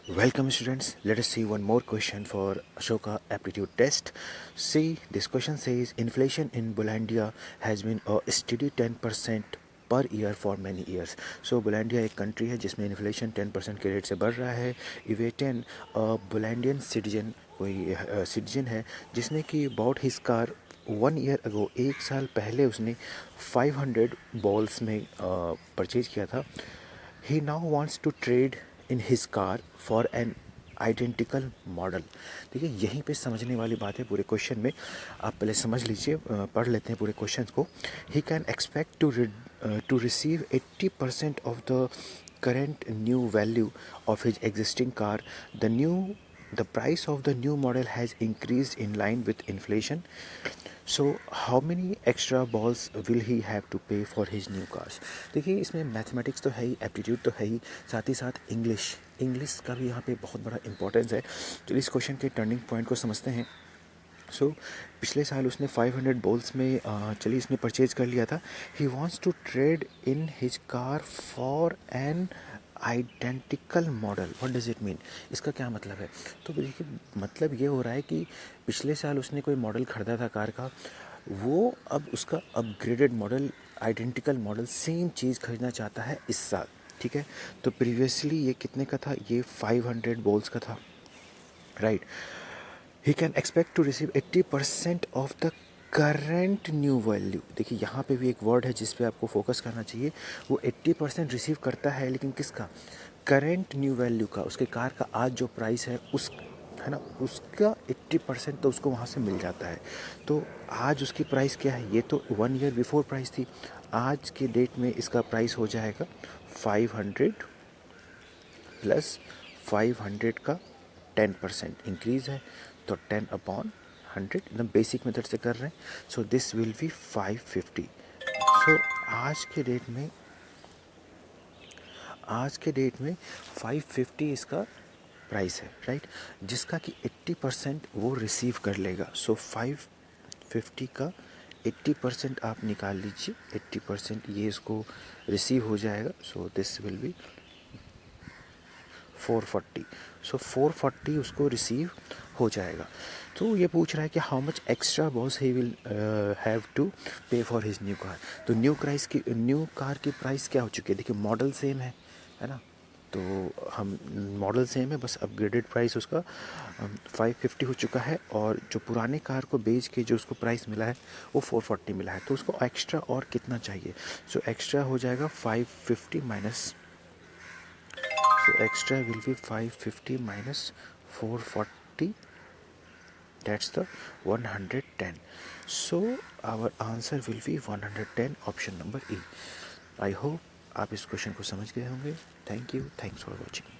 Welcome students, let us see one more question for Ashoka aptitude test. See, this question says inflation in Bulandia has been a steady 10% per year for many years. So बुलांडिया एक country है जिसमें inflation 10% के rate से बढ़ रहा है. इवेटन बुलांडियन citizen कोई सिटीजन है जिसने कि bot his car 1 year ago, 1 साल पहले उसने 500 बॉल्स में परचेज किया था. He now wants to trade in his car for an identical model. देखिए यहीं पे समझने वाली बात है पूरे क्वेश्चन में. आप पहले समझ लीजिए, पढ़ लेते हैं पूरे क्वेश्चन को. He can expect to receive 80% of the current new value of his existing car. The price of the new model has increased in line with inflation. So how many extra balls will he have to pay for his new cars? देखिए इसमें mathematics तो है ही, aptitude तो है ही, साथ ही साथ English का भी यहाँ पे बहुत बड़ा इंपॉर्टेंस है. तो इस क्वेश्चन के टर्निंग पॉइंट को समझते हैं. पिछले साल उसने 500 बॉल्स में चलिए इसने परचेज कर लिया था. He wants to trade in his car for an identical model. What does it mean? इसका क्या मतलब है? तो देखिए मतलब ये हो रहा है कि पिछले साल उसने कोई मॉडल ख़रीदा था कार का, वो अब उसका upgraded model, identical model, same चीज़ खरीदना चाहता है इस साल. ठीक है, तो प्रीवियसली ये कितने का था? ये 500 बॉल्स का था, right. He can expect to receive 80% of the current new value. देखिए यहाँ पे भी एक वर्ड है जिस पे आपको फोकस करना चाहिए. वो 80% रिसीव करता है, लेकिन किसका? करेंट न्यू वैल्यू का. उसके कार का आज जो प्राइस है उस, है ना, उसका 80% तो उसको वहाँ से मिल जाता है. तो आज उसकी प्राइस क्या है? ये तो 1 ईयर बिफोर प्राइस थी. आज के डेट में इसका प्राइस हो जाएगा 500 प्लस 500 का 10% इंक्रीज़ है, तो 10/100 एकदम बेसिक मेथड से कर रहे हैं. So this will be 550. सो आज के डेट में 550 इसका प्राइस है, राइट, जिसका कि 80% वो रिसीव कर लेगा. सो 550 का 80% आप निकाल लीजिए, 80% ये इसको रिसीव हो जाएगा. So this will be 440. सो 440 उसको रिसीव हो जाएगा. तो ये पूछ रहा है कि how much extra bucks he will have to pay for his new car. तो न्यू कार की प्राइस क्या हो चुकी है? देखिए मॉडल सेम है ना, तो हम मॉडल सेम है, बस अपग्रेडेड प्राइस उसका 550 हो चुका है, और जो पुराने कार को बेच के जो उसको प्राइस मिला है वो 440 मिला है. तो उसको एक्स्ट्रा और कितना चाहिए? सो एक्स्ट्रा हो जाएगा 550 minus. So extra will be 550 minus 440, that's the 110. So our answer will be 110, option number E. I hope आप इस क्वेश्चन को समझ गए होंगे. Thank you, thanks for watching.